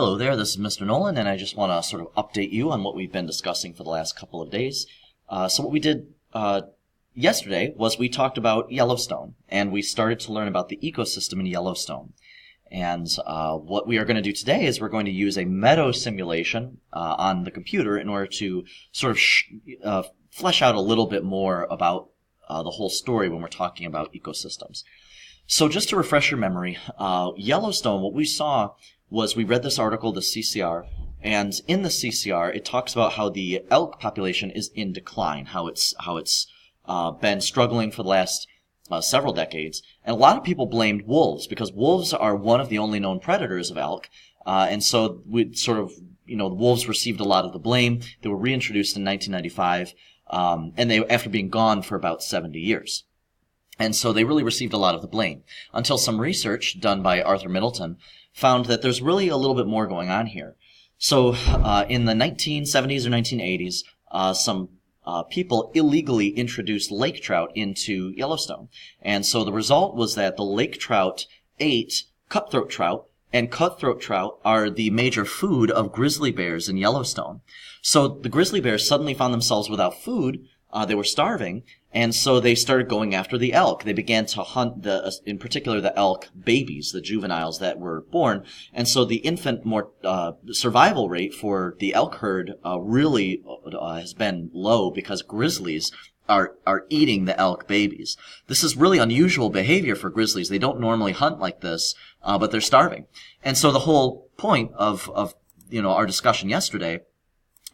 Hello there, this is Mr. Nolan, and I just want to sort of update you on what we've been discussing for the last couple of days. So what we did yesterday was we talked about Yellowstone, and we started to learn about the ecosystem in Yellowstone. And what we are going to do today is we're going to use a meadow simulation on the computer in order to sort of flesh out a little bit more about the whole story when we're talking about ecosystems. So just to refresh your memory, Yellowstone, what we saw was we read this article, the CCR, and in the CCR it talks about how the elk population is in decline, how it's been struggling for the last several decades, and a lot of people blamed wolves because wolves are one of the only known predators of elk, and so we sort of, the wolves received a lot of the blame. They were reintroduced in 1995, and they after being gone for about 70 years. And so they really received a lot of the blame until some research done by Arthur Middleton found that there's really a little bit more going on here. So in the 1970s or 1980s, some people illegally introduced lake trout into Yellowstone. And so the result was that the lake trout ate cutthroat trout, and cutthroat trout are the major food of grizzly bears in Yellowstone. So the grizzly bears suddenly found themselves without food. They were starving, and so they started going after the elk. They began to hunt, in particular, the elk babies, the juveniles that were born. And so the infant survival rate for the elk herd really has been low because grizzlies are eating the elk babies. This is really unusual behavior for grizzlies. They don't normally hunt like this, but they're starving. And so the whole point of our discussion yesterday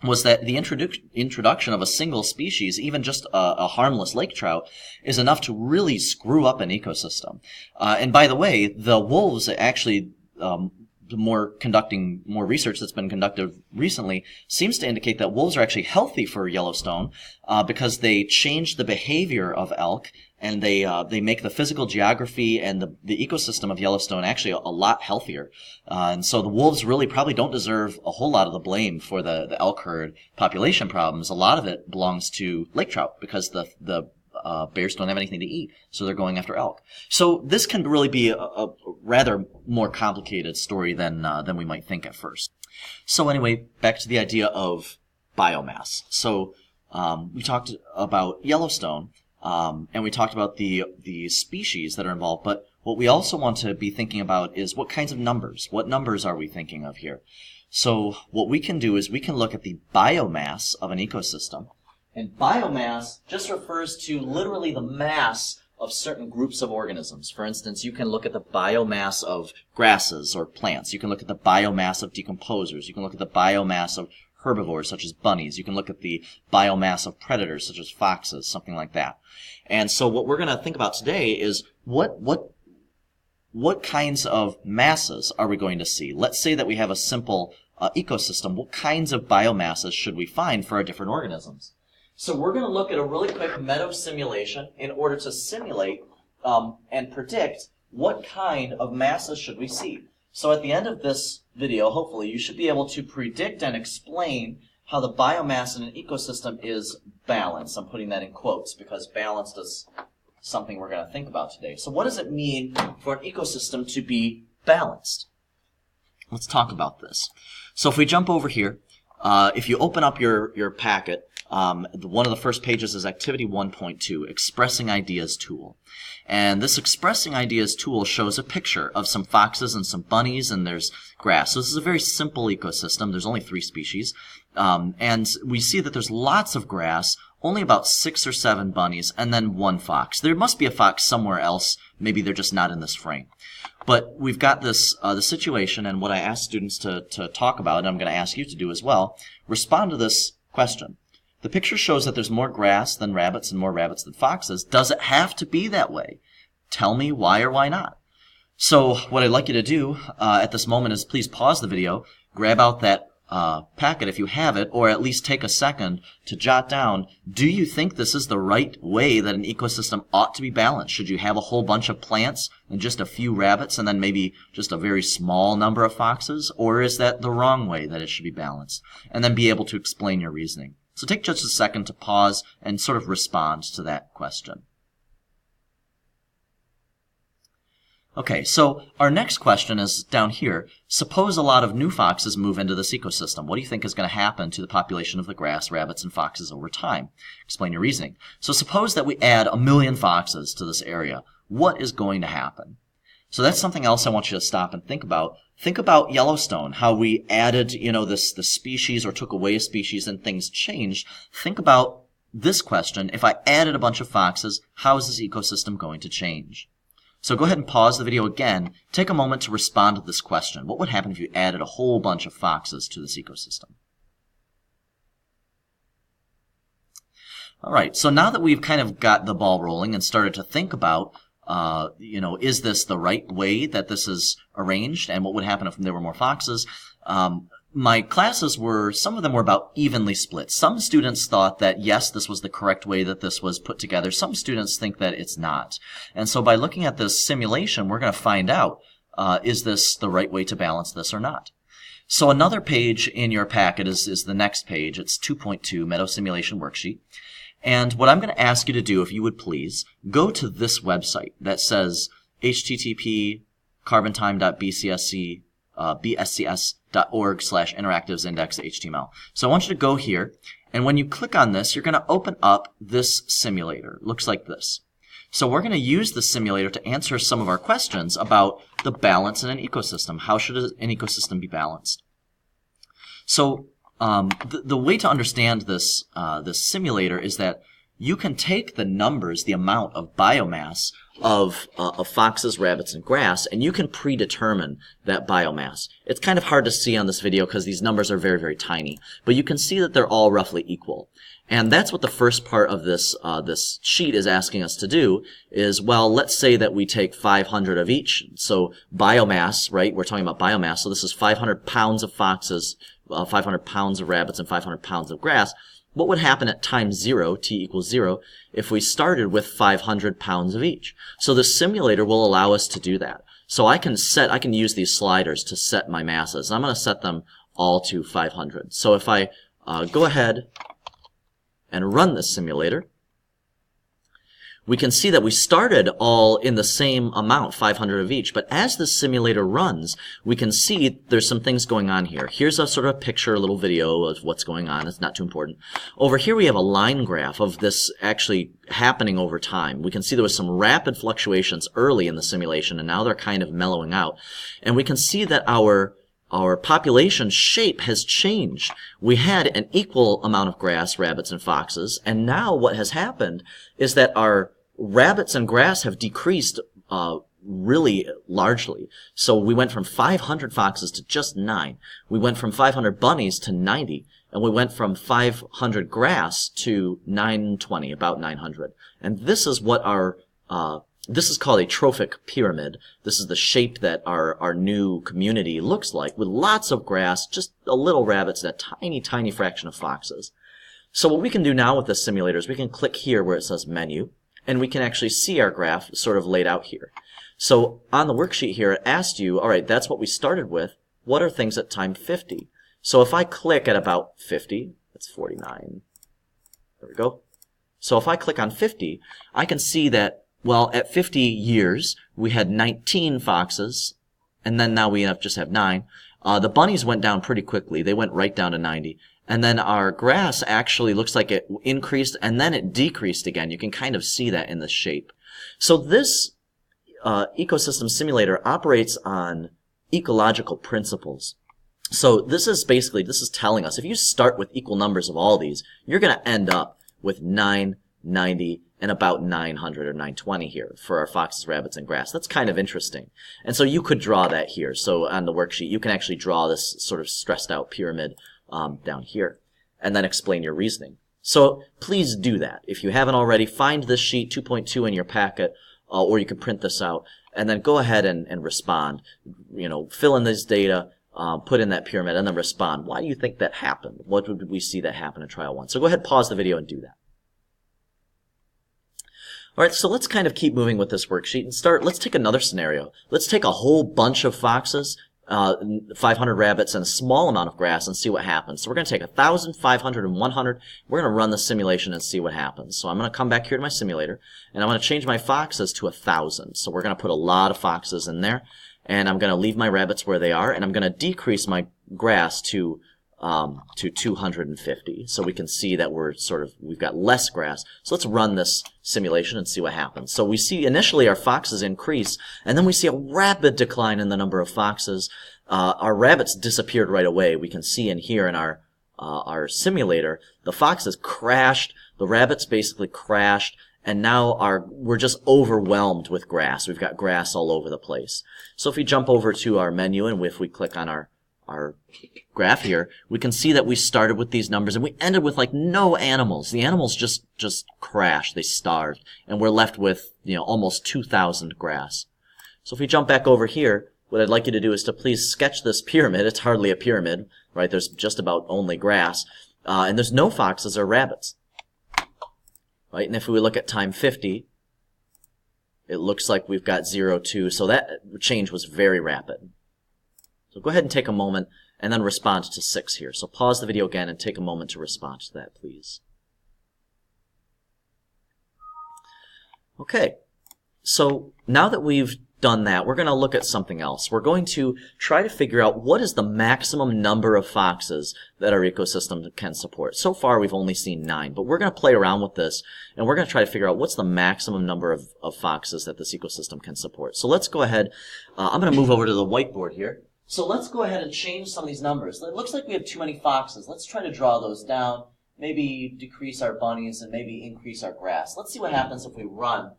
was that the introduction of a single species, even just a harmless lake trout, is enough to really screw up an ecosystem. And by the way, the wolves actually, more research that's been conducted recently seems to indicate that wolves are actually healthy for Yellowstone because they change the behavior of elk, and they make the physical geography and the ecosystem of Yellowstone actually a lot healthier. And so the wolves really probably don't deserve a whole lot of the blame for the elk herd population problems. A lot of it belongs to lake trout because the bears don't have anything to eat, so they're going after elk. So this can really be a rather more complicated story than we might think at first. So anyway, back to the idea of biomass. So we talked about Yellowstone, and we talked about the species that are involved, but what we also want to be thinking about is what kinds of numbers. What numbers are we thinking of here? So what we can do is we can look at the biomass of an ecosystem. And biomass just refers to literally the mass of certain groups of organisms. For instance, you can look at the biomass of grasses or plants. You can look at the biomass of decomposers. You can look at the biomass of herbivores, such as bunnies. You can look at the biomass of predators, such as foxes, something like that. And so what we're going to think about today is what kinds of masses are we going to see? Let's say that we have a simple ecosystem. What kinds of biomasses should we find for our different organisms? So we're going to look at a really quick meadow simulation in order to simulate and predict what kind of masses should we see. So at the end of this video, hopefully, you should be able to predict and explain how the biomass in an ecosystem is balanced. I'm putting that in quotes because balanced is something we're going to think about today. So what does it mean for an ecosystem to be balanced? Let's talk about this. So if we jump over here, if you open up your packet, one of the first pages is Activity 1.2, Expressing Ideas Tool. And this Expressing Ideas tool shows a picture of some foxes and some bunnies, and there's grass. So this is a very simple ecosystem. There's only 3 species. And we see that there's lots of grass, only about 6 or 7 bunnies, and then 1 fox. There must be a fox somewhere else. Maybe they're just not in this frame. But we've got this the situation, and what I ask students to talk about, and I'm going to ask you to do as well, respond to this question. The picture shows that there's more grass than rabbits and more rabbits than foxes. Does it have to be that way? Tell me why or why not. So what I'd like you to do at this moment is please pause the video, grab out that packet if you have it, or at least take a second to jot down, do you think this is the right way that an ecosystem ought to be balanced? Should you have a whole bunch of plants and just a few rabbits and then maybe just a very small number of foxes? Or is that the wrong way that it should be balanced? And then be able to explain your reasoning. So take just a second to pause and sort of respond to that question. Okay, so our next question is down here. Suppose a lot of new foxes move into this ecosystem. What do you think is going to happen to the population of the grass, rabbits, and foxes over time? Explain your reasoning. So suppose that we add 1 million foxes to this area. What is going to happen? So that's something else I want you to stop and think about. Think about Yellowstone, how we added, this species or took away a species and things changed. Think about this question. If I added a bunch of foxes, how is this ecosystem going to change? So go ahead and pause the video again. Take a moment to respond to this question. What would happen if you added a whole bunch of foxes to this ecosystem? All right, so now that we've kind of got the ball rolling and started to think about, is this the right way that this is arranged, and what would happen if there were more foxes? My classes some of them were about evenly split. Some students thought that, yes, this was the correct way that this was put together. Some students think that it's not. And so by looking at this simulation, we're going to find out, is this the right way to balance this or not? So another page in your packet is the next page. It's 2.2, Meadow Simulation Worksheet. And what I'm going to ask you to do, if you would please, go to this website that says http://bscs.org/interactivesindex.html. So I want you to go here, and when you click on this, you're going to open up this simulator. It looks like this. So we're going to use the simulator to answer some of our questions about the balance in an ecosystem. How should an ecosystem be balanced? So the way to understand this simulator is that you can take the numbers, the amount of biomass of foxes, rabbits, and grass, and you can predetermine that biomass. It's kind of hard to see on this video because these numbers are very, very tiny, but you can see that they're all roughly equal. And that's what the first part of this sheet is asking us to do is, well, let's say that we take 500 of each. So biomass, right, we're talking about biomass, so this is 500 pounds of foxes, 500 pounds of rabbits, and 500 pounds of grass. What would happen at time 0, t equals 0, if we started with 500 pounds of each? So the simulator will allow us to do that. So I can use these sliders to set my masses. I'm going to set them all to 500. So if I go ahead and run this simulator, we can see that we started all in the same amount, 500 of each. But as the simulator runs, we can see there's some things going on here. Here's a sort of picture, a little video of what's going on. It's not too important. Over here we have a line graph of this actually happening over time. We can see there was some rapid fluctuations early in the simulation, and now they're kind of mellowing out. And we can see that our population shape has changed. We had an equal amount of grass, rabbits, and foxes, and now what has happened is that our rabbits and grass have decreased really largely. So we went from 500 foxes to just 9. We went from 500 bunnies to 90. And we went from 500 grass to 920, about 900. And this is what this is called a trophic pyramid. This is the shape that our new community looks like, with lots of grass, just a little rabbits, and a tiny, tiny fraction of foxes. So what we can do now with this simulator is we can click here where it says Menu, and we can actually see our graph sort of laid out here. So on the worksheet here, it asked you, all right, that's what we started with. What are things at time 50? So if I click at about 50, that's 49. There we go. So if I click on 50, I can see that, well, at 50 years, we had 19 foxes, and then now we just have 9. The bunnies went down pretty quickly. They went right down to 90. And then our grass actually looks like it increased, and then it decreased again. You can kind of see that in the shape. So this ecosystem simulator operates on ecological principles. So this is telling us, if you start with equal numbers of all these, you're going to end up with 9, 90, and about 900 or 920 here for our foxes, rabbits, and grass. That's kind of interesting. And so you could draw that here. So on the worksheet, you can actually draw this sort of stressed out pyramid down here, and then explain your reasoning. So please do that. If you haven't already, find this sheet 2.2 in your packet, or you can print this out, and then go ahead and respond. Fill in this data, put in that pyramid, and then respond. Why do you think that happened? What did we see that happen in trial 1? So go ahead, pause the video, and do that. All right, so let's kind of keep moving with this worksheet and let's take another scenario. Let's take a whole bunch of foxes, 500 rabbits and a small amount of grass and see what happens. So we're going to take 1,000, 500, and 100. We're going to run the simulation and see what happens. So I'm going to come back here to my simulator, and I'm going to change my foxes to 1,000. So we're going to put a lot of foxes in there, and I'm going to leave my rabbits where they are, and I'm going to decrease my grass to 250. So we can see that we've got less grass. So let's run this simulation and see what happens. So we see initially our foxes increase, and then we see a rapid decline in the number of foxes. Our rabbits disappeared right away. We can see in here in our simulator, the foxes crashed, the rabbits basically crashed, and now we're just overwhelmed with grass. We've got grass all over the place. So if we jump over to our menu, and if we click on our graph here, we can see that we started with these numbers and we ended with like no animals. The animals just crashed, they starved, and we're left with, almost 2,000 grass. So if we jump back over here, what I'd like you to do is to please sketch this pyramid. It's hardly a pyramid, right? There's just about only grass, and there's no foxes or rabbits, right? And if we look at time 50, it looks like we've got 0, 2, so that change was very rapid. So go ahead and take a moment and then respond to 6 here. So pause the video again and take a moment to respond to that, please. Okay, so now that we've done that, we're going to look at something else. We're going to try to figure out what is the maximum number of foxes that our ecosystem can support. So far we've only seen 9, but we're going to play around with this and we're going to try to figure out what's the maximum number of foxes that this ecosystem can support. So let's go ahead, I'm going to move over to the whiteboard here. So let's go ahead and change some of these numbers. It looks like we have too many foxes. Let's try to draw those down, maybe decrease our bunnies, and maybe increase our grass. Let's see what happens if we run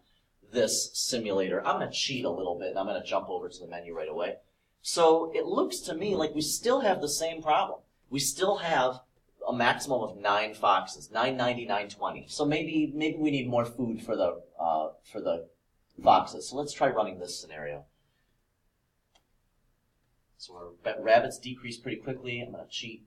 this simulator. I'm going to cheat a little bit, and I'm going to jump over to the menu right away. So it looks to me like we still have the same problem. We still have a maximum of 9 foxes, 990, 920. So maybe we need more food for the foxes. So let's try running this scenario. So our rabbits decrease pretty quickly. I'm going to cheat.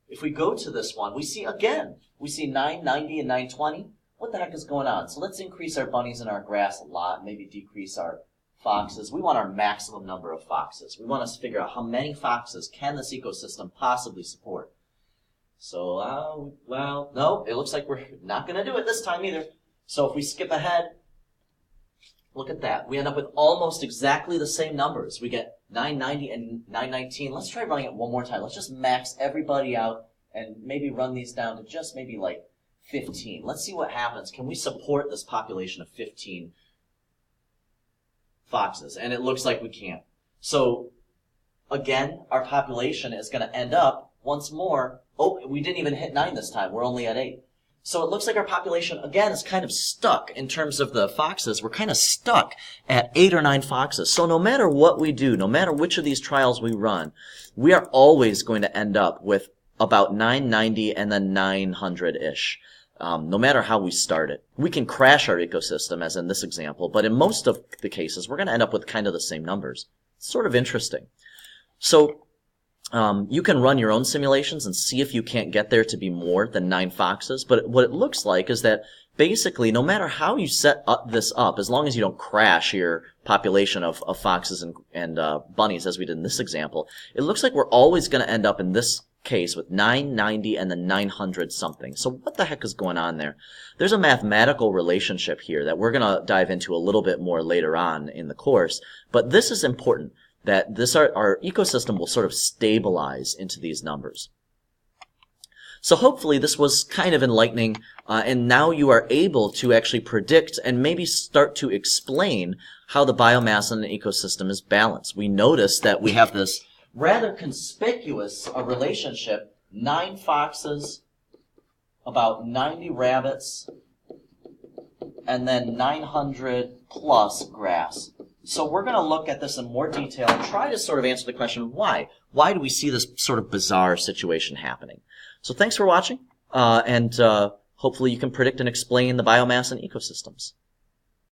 If we go to this one, we see 990 and 920. What the heck is going on? So let's increase our bunnies and our grass a lot, maybe decrease our foxes. We want our maximum number of foxes. We want to figure out how many foxes can this ecosystem possibly support. So, well, no, it looks like we're not going to do it this time either. So if we skip ahead, look at that. We end up with almost exactly the same numbers. We get 990 and 919. Let's try running it one more time. Let's just max everybody out and maybe run these down to just maybe like 15. Let's see what happens. Can we support this population of 15 foxes? And it looks like we can't. So again, our population is going to end up once more. Oh, we didn't even hit 9 this time. We're only at 8. So it looks like our population, again, is kind of stuck in terms of the foxes. We're kind of stuck at 8 or 9 foxes. So no matter what we do, no matter which of these trials we run, we are always going to end up with about 990 and then 900-ish. No matter how we start it. We can crash our ecosystem, as in this example, but in most of the cases, we're going to end up with kind of the same numbers. It's sort of interesting. So you can run your own simulations and see if you can't get there to be more than 9 foxes, but what it looks like is that basically no matter how you set this up, as long as you don't crash your population of foxes and bunnies, as we did in this example, it looks like we're always going to end up in this case with 990 and then 900 something. So what the heck is going on there? There's a mathematical relationship here that we're going to dive into a little bit more later on in the course, but this is important, that our ecosystem will sort of stabilize into these numbers. So hopefully this was kind of enlightening, and now you are able to actually predict and maybe start to explain how the biomass in an ecosystem is balanced. We notice that we have this rather conspicuous relationship, 9 foxes, about 90 rabbits, and then 900 plus grass. So we're going to look at this in more detail and try to sort of answer the question, why? Why do we see this sort of bizarre situation happening? So thanks for watching, and hopefully you can predict and explain the biomass in ecosystems.